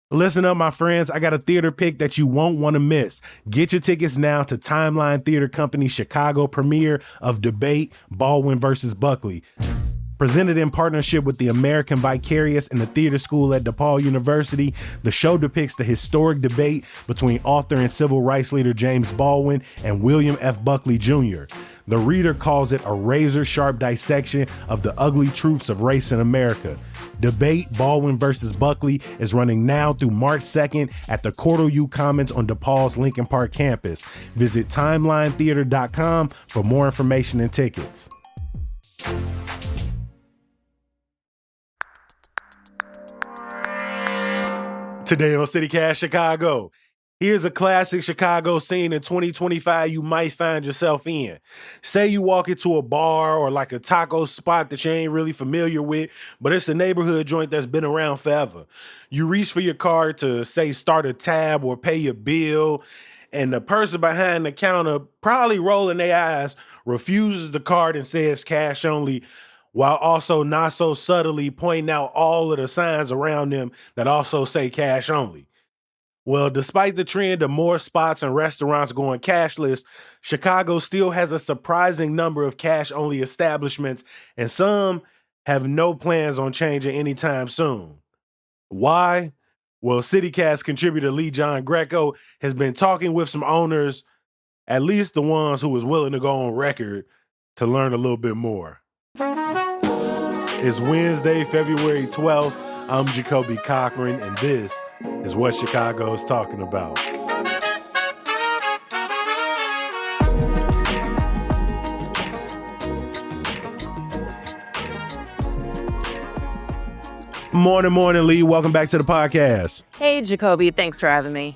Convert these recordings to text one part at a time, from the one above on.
Listen up, my friends. I got a theater pick that you won't want to miss. Get your tickets now to Timeline Theater Company's Chicago premiere of Debate, Baldwin versus Buckley. Presented in partnership with the American Vicarious and the Theater School at DePaul University, the show depicts the historic debate between author and civil rights leader James Baldwin and William F. Buckley Jr. The reader calls it a razor-sharp dissection of the ugly truths of race in America. Debate, Baldwin versus Buckley is running now through March 2nd at the Cordo U Commons on DePaul's Lincoln Park campus. Visit timelinetheater.com for more information and tickets. Today on CityCast Chicago, here's a classic Chicago scene in 2025 you might find yourself in. Say you walk into a bar or like a taco spot that you ain't really familiar with, but it's a neighborhood joint that's been around forever. You reach for your card to say start a tab or pay your bill, and the person behind the counter, probably rolling their eyes, refuses the card and says cash only, while also not so subtly pointing out all of the signs around them that also say cash only. Well, despite the trend of more spots and restaurants going cashless, Chicago still has a surprising number of cash-only establishments, and some have no plans on changing anytime soon. Why? Well, CityCast contributor Leigh Giangreco has been talking with some owners, at least the ones who was willing to go on record, to learn a little bit more. It's Wednesday, February 12th. I'm Jacoby Cochran, and this is what Chicago is talking about. Morning, Leigh. Welcome back to the podcast. Hey, Jacoby. Thanks for having me.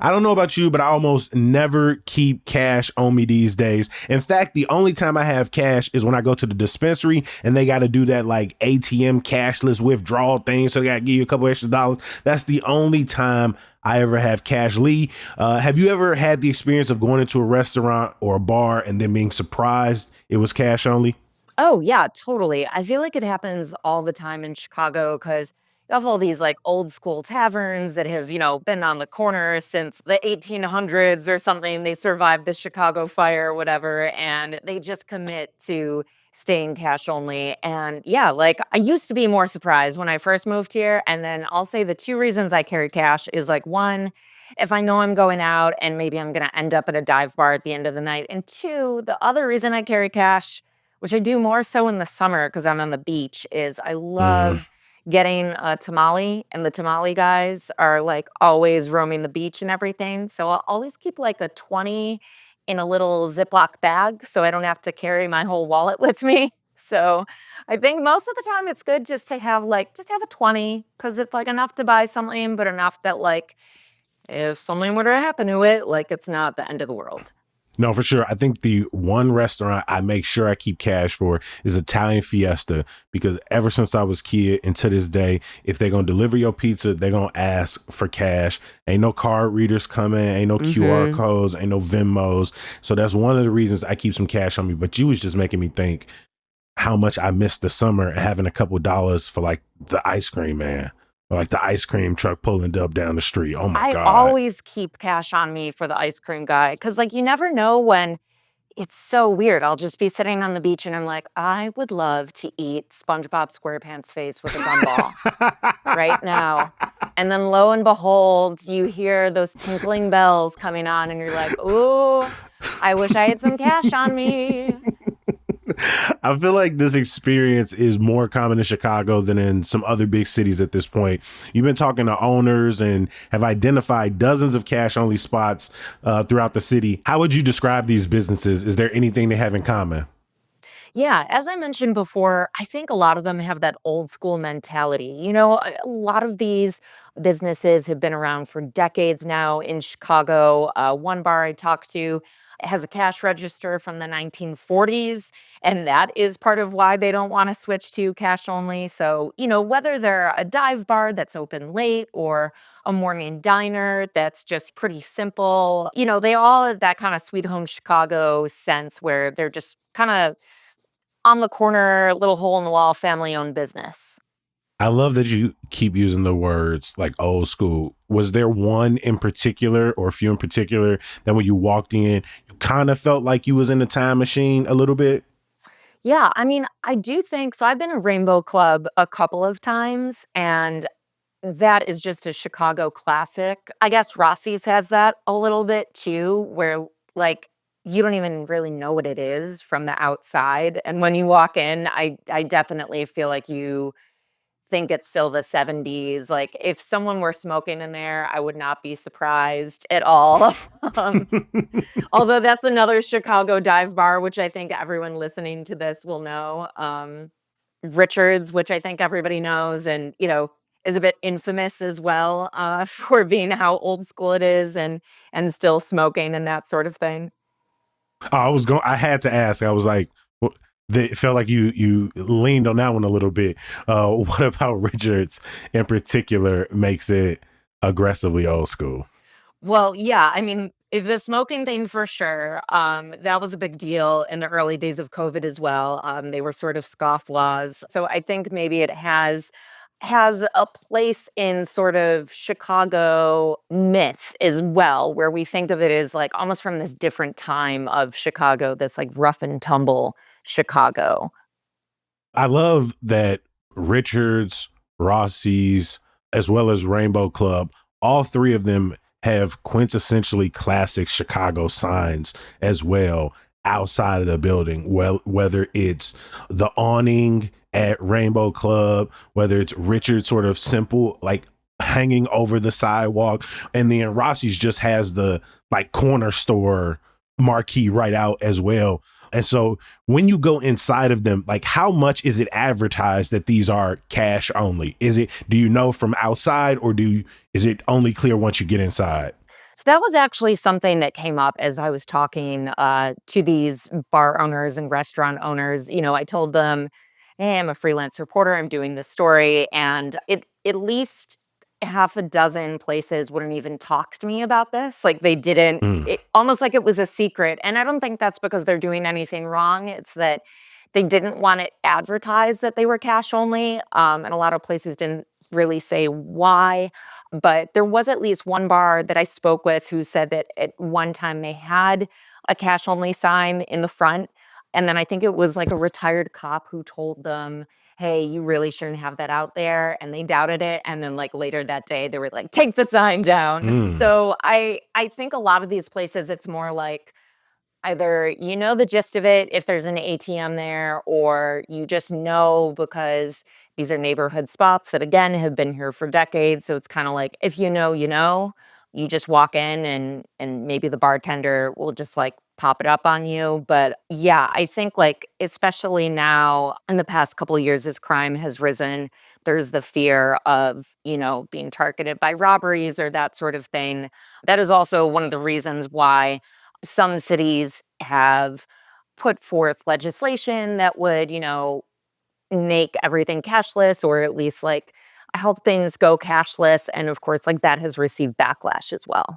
I don't know about you, but I almost never keep cash on me these days. In fact, the only time I have cash is when I go to the dispensary and they got to do that like ATM cashless withdrawal thing. So they got to give you a couple extra dollars. That's the only time I ever have cash. Leigh, have you ever had the experience of going into a restaurant or a bar and then being surprised it was cash only? Oh, yeah, totally. I feel like it happens all the time in Chicago because you have all these like old school taverns that have, been on the corner since the 1800s or something. They survived the Chicago fire or whatever, and they just commit to staying cash only. And yeah, like I used to be more surprised when I first moved here. And then I'll say the two reasons I carry cash is like one, if I know I'm going out and maybe I'm going to end up at a dive bar at the end of the night. And two, the other reason I carry cash, which I do more so in the summer because I'm on the beach, is I love getting a tamale, and the tamale guys are like always roaming the beach and everything. So I'll always keep like a 20 in a little Ziploc bag so I don't have to carry my whole wallet with me. So I think most of the time it's good just to have a 20 because it's like enough to buy something, but enough that like if something were to happen to it, like it's not the end of the world. No, for sure. I think the one restaurant I make sure I keep cash for is Italian Fiesta, because ever since I was a kid and to this day, if they're going to deliver your pizza, they're going to ask for cash. Ain't no card readers coming, ain't no QR codes, ain't no Venmos. So that's one of the reasons I keep some cash on me. But you was just making me think how much I missed the summer and having a couple dollars for like the ice cream, man. Or like the ice cream truck pulling up down the street. Oh my God. I always keep cash on me for the ice cream guy because, like, you never know when it's so weird. I'll just be sitting on the beach and I'm like, I would love to eat SpongeBob SquarePants face with a gumball right now. And then lo and behold, you hear those tinkling bells coming on and you're like, ooh, I wish I had some cash on me. I feel like this experience is more common in Chicago than in some other big cities at this point. You've been talking to owners and have identified dozens of cash-only spots throughout the city. How would you describe these businesses? Is there anything they have in common? Yeah, as I mentioned before, I think a lot of them have that old school mentality. A lot of these businesses have been around for decades now in Chicago. One bar I talked to has a cash register from the 1940s, and that is part of why they don't want to switch to cash only. So, whether they're a dive bar that's open late or a morning diner that's just pretty simple, they all have that kind of sweet home Chicago sense where they're just kind of on the corner, little hole in the wall, family owned business. I love that you keep using the words like old school. Was there one in particular or a few in particular that when you walked in, you kind of felt like you was in a time machine a little bit? Yeah, I mean, I do think so. I've been to Rainbow Club a couple of times, and that is just a Chicago classic. I guess Rossi's has that a little bit too, where like you don't even really know what it is from the outside. And when you walk in, I definitely feel like you think it's still the 70s. Like if someone were smoking in there, I would not be surprised at all. um, Although that's another Chicago dive bar, which I think everyone listening to this will know. Richards, which I think everybody knows, and is a bit infamous as well for being how old school it is and still smoking and that sort of thing. I had to ask. I was like, it felt like you leaned on that one a little bit. What about Richards in particular makes it aggressively old school? Well, yeah, I mean, the smoking thing for sure. That was a big deal in the early days of COVID as well. They were sort of scofflaws. So I think maybe it has a place in sort of Chicago myth as well, where we think of it as like almost from this different time of Chicago, this like rough and tumble Chicago. I love that Richards, Rossi's, as well as Rainbow Club, all three of them have quintessentially classic Chicago signs as well outside of the building. Well, whether it's the awning at Rainbow Club, whether it's Richards sort of simple, like hanging over the sidewalk, and then Rossi's just has the like corner store marquee right out as well. And so when you go inside of them, like how much is it advertised that these are cash only? Do you know from outside or is it only clear once you get inside? So that was actually something that came up as I was talking to these bar owners and restaurant owners. I told them, "Hey, I'm a freelance reporter. I'm doing this story," and at least half a dozen places wouldn't even talk to me about this. Like they didn't. Mm. Almost like it was a secret. And I don't think that's because they're doing anything wrong. It's that they didn't want it advertised that they were cash only, and a lot of places didn't really say why. But there was at least one bar that I spoke with who said that at one time they had a cash only sign in the front. And then I think it was like a retired cop who told them, "Hey, you really shouldn't have that out there." And they doubted it. And then like later that day, they were like, "Take the sign down." Mm. So I think a lot of these places, it's more like either you know the gist of it if there's an ATM there, or you just know because these are neighborhood spots that again have been here for decades. So it's kind of like if you know, you just walk in and maybe the bartender will just like pop it up on you. But yeah, I think like especially now in the past couple of years as crime has risen, there's the fear of, being targeted by robberies or that sort of thing. That is also one of the reasons why some cities have put forth legislation that would, make everything cashless or at least like help things go cashless. And of course, like that has received backlash as well.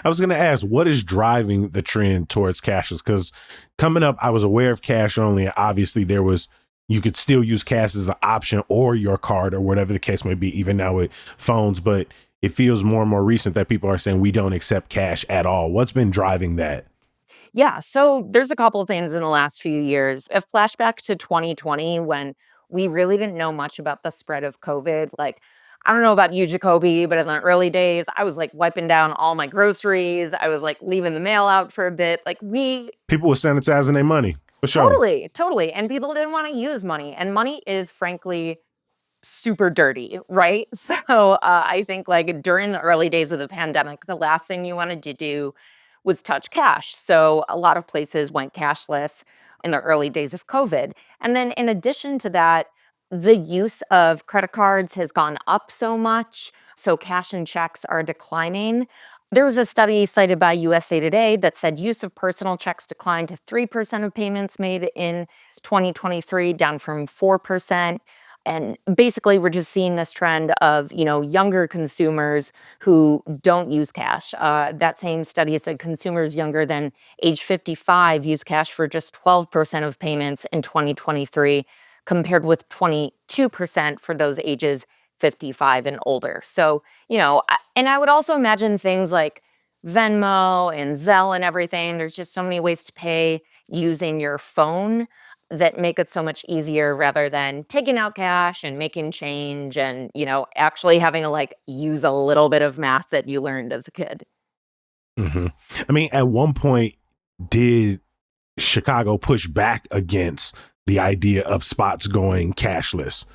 I was going to ask, what is driving the trend towards cashless? Because coming up, I was aware of cash only. And obviously, you could still use cash as an option or your card or whatever the case may be, even now with phones. But it feels more and more recent that people are saying we don't accept cash at all. What's been driving that? Yeah, so there's a couple of things in the last few years. A flashback to 2020 when we really didn't know much about the spread of COVID. Like, I don't know about you, Jacoby, but in the early days, I was like wiping down all my groceries. I was like leaving the mail out for a bit. Like, we People were sanitizing their money for sure. totally, totally. And people didn't want to use money. And money is frankly super dirty, right? So I think like during the early days of the pandemic, the last thing you wanted to do was touch cash. So a lot of places went cashless in the early days of COVID. And then in addition to that, the use of credit cards has gone up so much. So cash and checks are declining. There was a study cited by USA Today that said use of personal checks declined to 3% of payments made in 2023, down from 4%. And basically, we're just seeing this trend of, younger consumers who don't use cash. That same study said consumers younger than age 55 use cash for just 12% of payments in 2023, compared with 22% for those ages 55 and older. So, and I would also imagine things like Venmo and Zelle and everything. There's just so many ways to pay using your phone that make it so much easier rather than taking out cash and making change and, actually having to like use a little bit of math that you learned as a kid. hmm I mean, at one point, did Chicago push back against the idea of spots going cashless?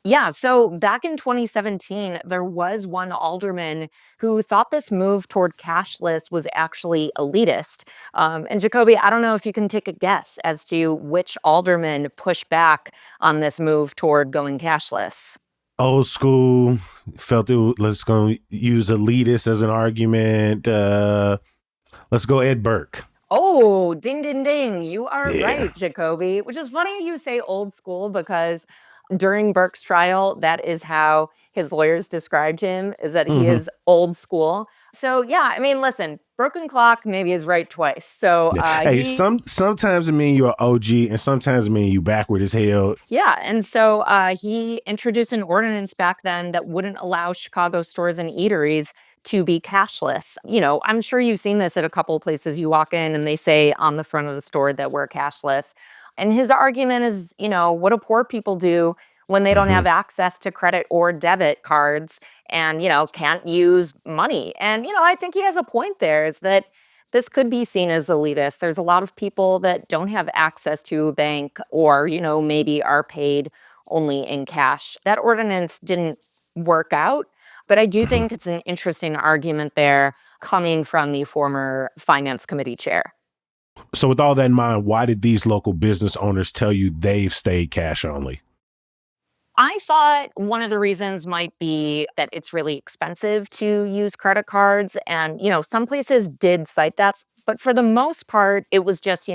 Yeah, so back in 2017, there was one alderman who thought this move toward cashless was actually elitist. And Jacoby, I don't know if you can take a guess as to which alderman pushed back on this move toward going cashless. Old school felt let's go use elitist as an argument. Let's go Ed Burke. Oh, ding, ding, ding. You are Yeah. right, Jacoby, which is funny you say old school because during Burke's trial, that is how his lawyers described him, is that he hmm is old school. So, yeah, I mean, listen, broken clock maybe is right twice. So, Yeah. Hey, sometimes it mean you're an OG, and sometimes it mean you backward as hell. yeah, and so he introduced an ordinance back then that wouldn't allow Chicago stores and eateries to be cashless. I'm sure you've seen this at a couple of places you walk in and they say on the front of the store that we're cashless. And his argument is, what do poor people do when they don't hmm have access to credit or debit cards and, can't use money? And, I think he has a point there is that this could be seen as elitist. There's a lot of people that don't have access to a bank or, maybe are paid only in cash. That ordinance didn't work out, but I do hmm think it's an interesting argument there coming from the former finance committee chair. So, with all that in mind, why did these local business owners tell you they've stayed cash only? I thought one of the reasons might be that it's really expensive to use credit cards. And, some places did cite that. But for the most part, it was just,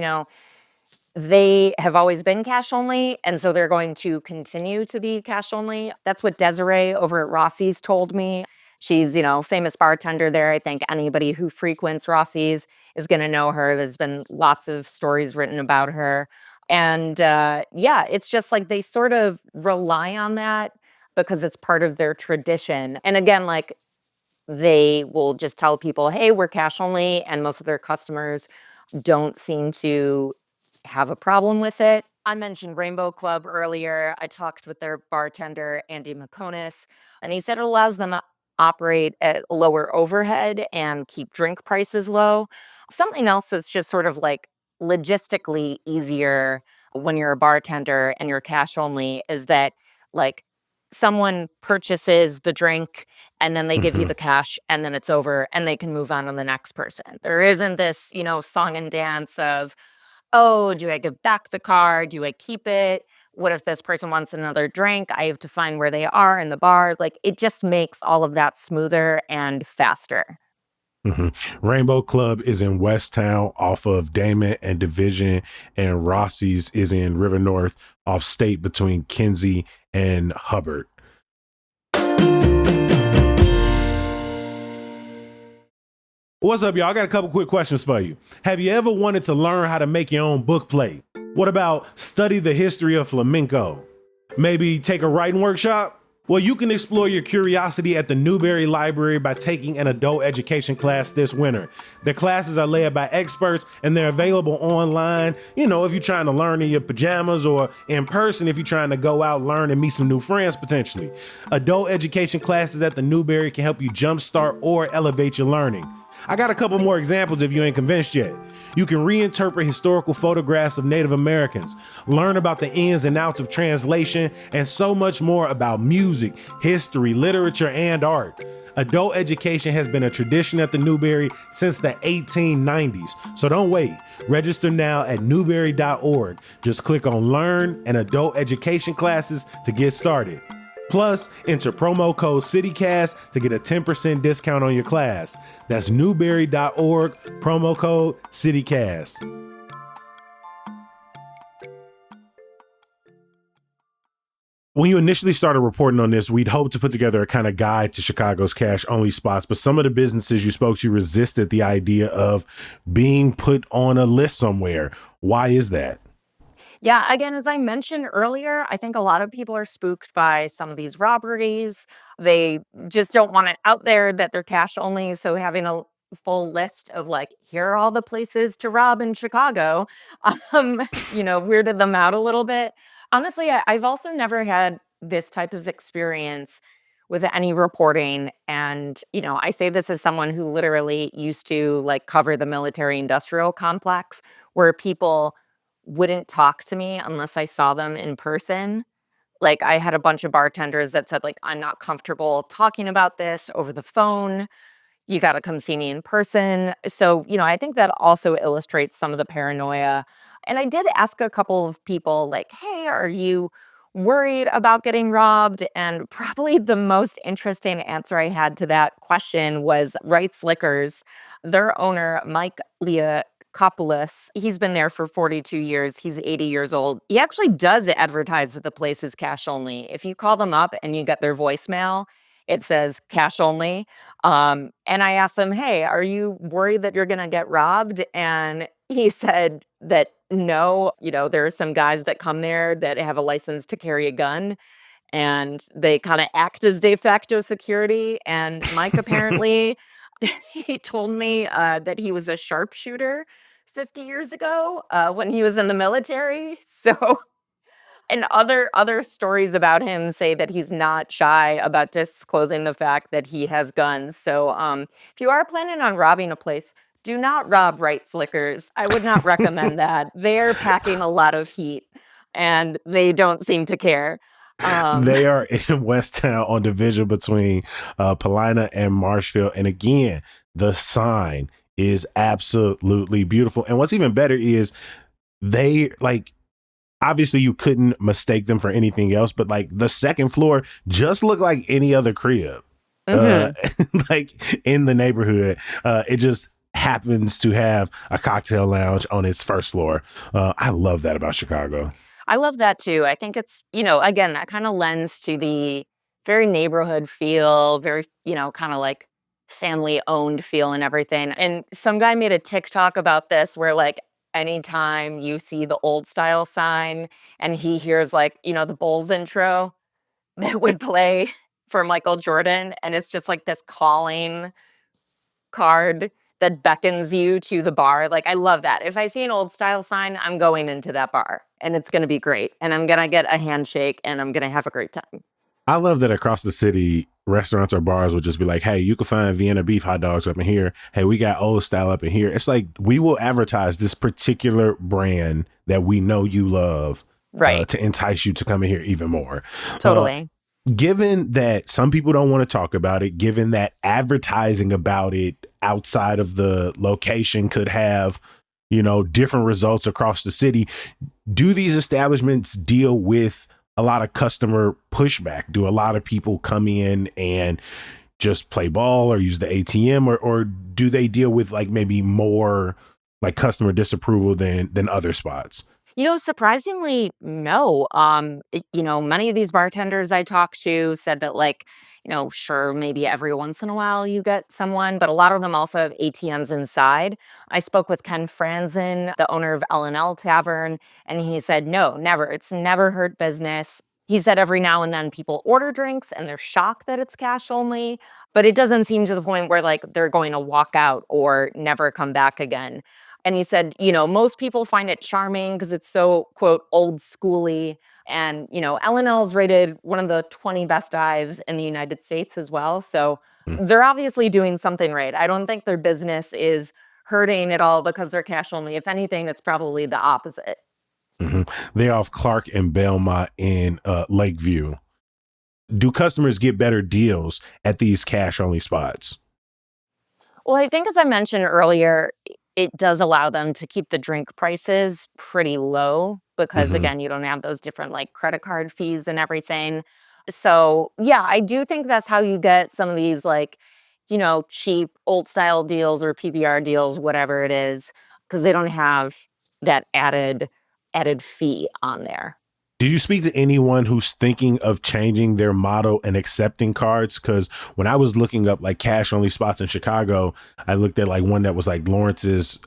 they have always been cash only, and so they're going to continue to be cash only. That's what Desiree over at Rossi's told me. She's, famous bartender there. I think anybody who frequents Rossi's is going to know her. There's been lots of stories written about her. And yeah, it's just like they sort of rely on that because it's part of their tradition. And again, like they will just tell people, hey, we're cash only. And most of their customers don't seem to have a problem with it. I mentioned Rainbow Club earlier. I talked with their bartender, Andy McConis, and he said it allows them to operate at lower overhead and keep drink prices low. Something else that's just sort of like logistically easier when you're a bartender and you're cash only is that like someone purchases the drink and then they give you hmm the cash and then it's over and they can move on to the next person. There isn't this, song and dance of, oh, do I give back the car? Do I keep it? What if this person wants another drink? I have to find where they are in the bar. Like it just makes all of that smoother and faster. hmm Rainbow Club is in West Town off of Damon and Division, and Rossi's is in River North off State between Kinsey and Hubbard. What's up, y'all? I got a couple quick questions for you. Have you ever wanted to learn how to make your own book plate? What about study the history of flamenco? Maybe take a writing workshop? Well, you can explore your curiosity at the Newberry Library by taking an adult education class this winter. The classes are led by experts and they're available online, if you're trying to learn in your pajamas, or in person if you're trying to go out, learn, and meet some new friends potentially. Adult education classes at the Newberry can help you jumpstart or elevate your learning. I got a couple more examples if you ain't convinced yet. You can reinterpret historical photographs of Native Americans, learn about the ins and outs of translation, and so much more about music, history, literature, and art. Adult education has been a tradition at the Newberry since the 1890s, so don't wait. Register now at newberry.org. Just click on Learn and Adult Education Classes to get started. Plus, enter promo code CityCast to get a 10% discount on your class. That's newberry.org, promo code CityCast. When you initially started reporting on this, we'd hoped to put together a kind of guide to Chicago's cash-only spots, but some of the businesses you spoke to resisted the idea of being put on a list somewhere. Why is that? Yeah, again, as I mentioned earlier, I think a lot of people are spooked by some of these robberies. They just don't want it out there that they're cash only. So having a full list of like, here are all the places to rob in Chicago, weirded them out a little bit. Honestly, I've also never had this type of experience with any reporting. And, I say this as someone who literally used to like cover the military industrial complex where people wouldn't talk to me unless I saw them in person. Like, I had a bunch of bartenders that said, like, "I'm not comfortable talking about this over the phone. You gotta come see me in person." So, I think that also illustrates some of the paranoia. And I did ask a couple of people, like, "Hey, are you worried about getting robbed?" And probably the most interesting answer I had to that question was Wright's Liquors. Their owner, Mike Leakopoulos, he's been there for 42 years. He's 80 years old. He actually does advertise that the place is cash only. If you call them up and you get their voicemail, it says cash only. And I asked him, "Hey, are you worried that you're gonna get robbed?" And he said that no, there are some guys that come there that have a license to carry a gun and they kind of act as de facto security. And Mike apparently, he told me that he was a sharpshooter 50 years ago when he was in the military. So and other stories about him say that he's not shy about disclosing the fact that he has guns. So, if you are planning on robbing a place, do not rob Wright's Liquors. I would not recommend that. They're packing a lot of heat, and they don't seem to care. Um, They are in West Town on division between Paulina and Marshfield. And again, the sign is absolutely beautiful. And what's even better is they like obviously you couldn't mistake them for anything else, but like the second floor just looked like any other crib. Uh mhm. like in the neighborhood. It just happens to have a cocktail lounge on its first floor. I love that about Chicago. I love that too. I think it's, again, that kind of lends to the very neighborhood feel, very, kind of like family owned feel and everything. And some guy made a TikTok about this where like anytime you see the old style sign and he hears like, the Bulls intro that would play for Michael Jordan. And it's just like this calling card that beckons you to the bar. Like, I love that. If I see an old style sign, I'm going into that bar and it's gonna be great. And I'm gonna get a handshake and I'm gonna have a great time. I love that across the city, restaurants or bars will just be like, hey, you can find Vienna beef hot dogs up in here. Hey, we got old style up in here. It's like we will advertise this particular brand that we know you love Right. to entice you to come in here even more. Uh, Totally. Given that some people don't want to talk about it, given that advertising about it outside of the location could have, different results across the city, do these establishments deal with a lot of customer pushback? Do a lot of people come in and just play ball or use the ATM, or do they deal with like maybe more like customer disapproval than other spots? Surprisingly, no. Many of these bartenders I talked to said that, like, sure, maybe every once in a while you get someone, but a lot of them also have ATMs inside. I spoke with Ken Franzen, the owner of L&L Tavern, and he said, no, never. It's never hurt business. He said every now and then people order drinks and they're shocked that it's cash only, but it doesn't seem to the point where like they're going to walk out or never come back again. And he said, most people find it charming because it's so, quote, old schooly. And, L&L is rated one of the 20 best dives in the United States as well. So Mm. they're obviously doing something right. I don't think their business is hurting at all because they're cash only. If anything, it's probably the opposite. Mhm. They're off Clark and Belmont in Lakeview. Do customers get better deals at these cash only spots? Well, I think as I mentioned earlier, it does allow them to keep the drink prices pretty low because Hmm. again, you don't have those different like credit card fees and everything. So, yeah, I do think that's how you get some of these like, cheap old style deals or PBR deals, whatever it is, because they don't have that added fee on there. Did you speak to anyone who's thinking of changing their model and accepting cards? Because when I was looking up like cash only spots in Chicago, I looked at like one that was like Lawrence's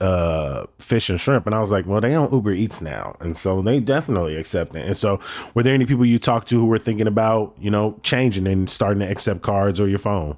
Fish and Shrimp, and I was like, well, they on Uber Eats now, and so they definitely accept it. And so, were there any people you talked to who were thinking about, changing and starting to accept cards or your phone?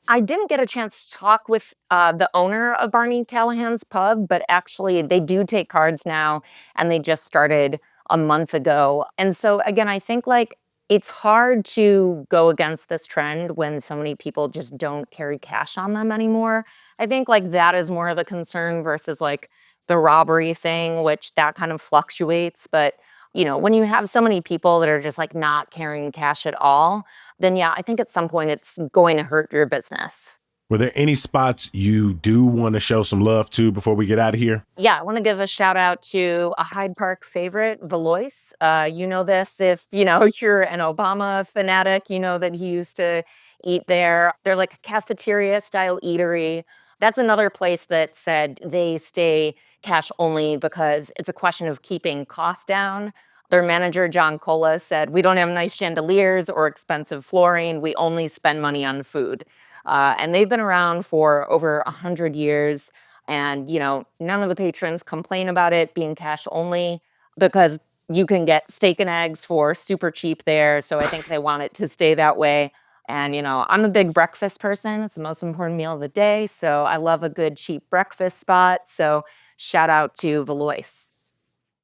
I didn't get a chance to talk with the owner of Barney Callahan's Pub, but actually they do take cards now, and they just started a month ago. And so again, I think like it's hard to go against this trend when so many people just don't carry cash on them anymore. I think like that is more of the concern versus like the robbery thing, which that kind of fluctuates. But when you have so many people that are just like not carrying cash at all, then yeah, I think at some point it's going to hurt your business. Were there any spots you do want to show some love to before we get out of here? Yeah, I want to give a shout out to a Hyde Park favorite, Valois. You know this if you're an Obama fanatic. You know that he used to eat there. They're like a cafeteria style eatery. That's another place that said they stay cash only because it's a question of keeping costs down. Their manager, John Cola, said, "We don't have nice chandeliers or expensive flooring. We only spend money on food." And they've been around for over 100 years. And, none of the patrons complain about it being cash only because you can get steak and eggs for super cheap there. So I think they want it to stay that way. And, I'm a big breakfast person. It's the most important meal of the day. So I love a good cheap breakfast spot. So shout out to Valois.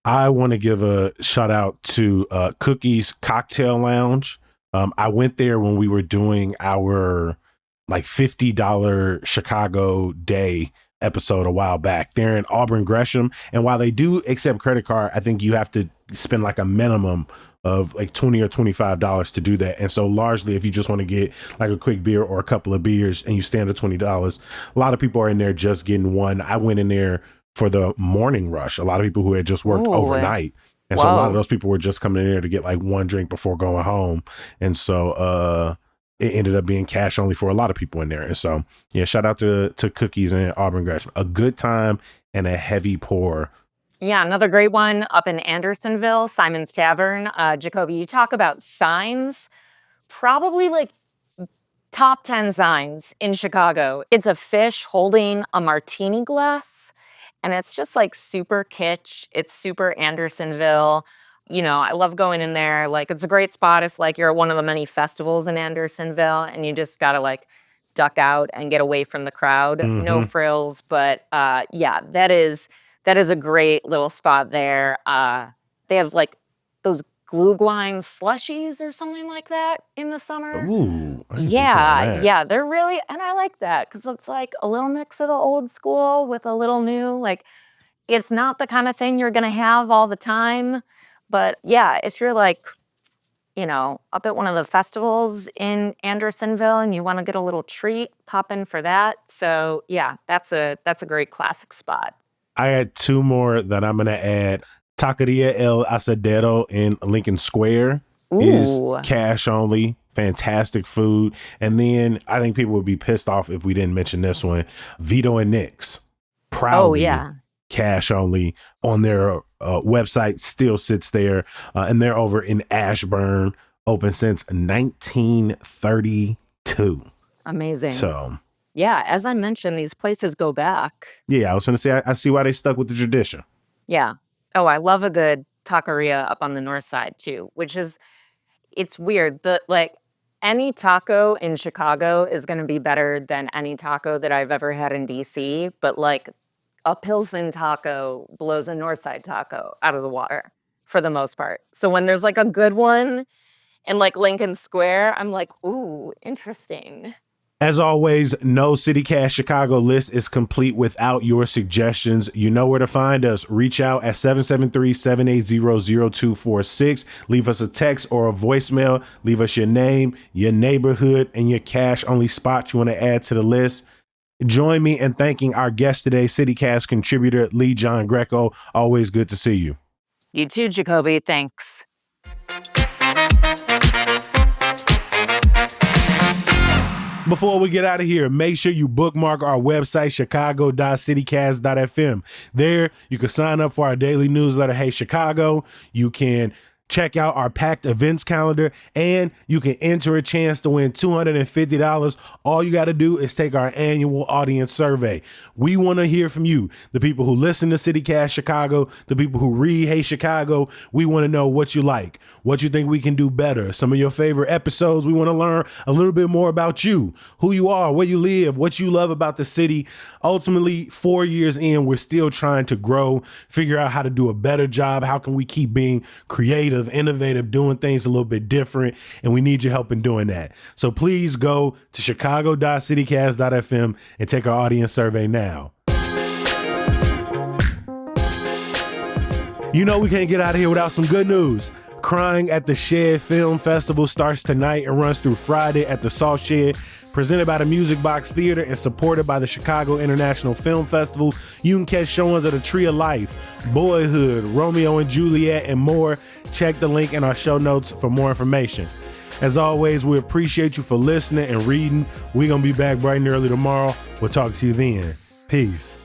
I want to give a shout out to Cookie's Cocktail Lounge. I went there when we were doing our like $50 Chicago day episode a while back. They're in Auburn Gresham. And while they do accept credit card, I think you have to spend like a minimum of like $20 or $25 to do that. And so largely if you just want to get like a quick beer or a couple of beers and you stand at $20, a lot of people are in there just getting one. I went in there for the morning rush. A lot of people who had just worked overnight. And so a lot of those people were just coming in there to get like one drink before going home. And so it ended up being cash only for a lot of people in there. And so, yeah, shout out to Cookies and Auburn Gresham. A good time and a heavy pour. Yeah, another great one up in Andersonville, Simon's Tavern. Jacoby, you talk about signs, probably like top 10 signs in Chicago. It's a fish holding a martini glass, and it's just like super kitsch. It's super Andersonville. I love going in there. Like, it's a great spot if like you're at one of the many festivals in Andersonville and you just gotta like duck out and get away from the crowd. Mm-hmm. No frills, but yeah, that is a great little spot there. They have like those glühwein slushies or something like that in the summer. Ooh, yeah, they're really, and I like that because it's like a little mix of the old school with a little new. Like, it's not the kind of thing you're gonna have all the time, but yeah, if you're like, up at one of the festivals in Andersonville and you want to get a little treat, pop in for that. So yeah, that's a great classic spot. I had two more that I'm going to add. Taqueria El Asadero in Lincoln Square is cash only. Fantastic food. And then I think people would be pissed off if we didn't mention this one. Vito and Nick's. Proudly cash only on their website, still sits there. And they're over in Ashburn, open since 1932. Amazing. So yeah, as I mentioned, these places go back. Yeah, I was going to say, I see why they stuck with the tradition. Yeah. Oh, I love a good taqueria up on the north side too, it's weird. Any taco in Chicago is going to be better than any taco that I've ever had in DC, but like a Pilsen taco blows a north side taco out of the water for the most part. So when there's like a good one in like Lincoln Square, I'm like, ooh, interesting. As always, no City Cash Chicago list is complete without your suggestions. You know where to find us. Reach out at 773-780-0246. Leave us a text or a voicemail. Leave us your name, your neighborhood, and your cash only spot you want to add to the list. Join me in thanking our guest today, City Cast contributor Leigh Giangreco. Always good to see you. You too, Jacoby. Thanks. Before we get out of here, make sure you bookmark our website, chicago.citycast.fm. There, you can sign up for our daily newsletter, Hey Chicago. You can Check out our packed events calendar, and you can enter a chance to win $250. All you got to do is take our annual audience survey. We want to hear from you, the people who listen to CityCast Chicago, the people who read Hey Chicago. We want to know what you like, what you think we can do better, some of your favorite episodes. We want to learn a little bit more about you, who you are, where you live, what you love about the city. Ultimately, 4 years in, we're still trying to grow, figure out how to do a better job. How can we keep being creative, innovative, doing things a little bit different? And we need your help in doing that. So please go to chicago.citycast.fm and take our audience survey now. You know we can't get out of here without some good news. Crying at the Shed Film Festival starts tonight and runs through Friday at the Salt Shed. Presented by the Music Box Theater and supported by the Chicago International Film Festival. You can catch showings of The Tree of Life, Boyhood, Romeo and Juliet, and more. Check the link in our show notes for more information. As always, we appreciate you for listening and reading. We're going to be back bright and early tomorrow. We'll talk to you then. Peace.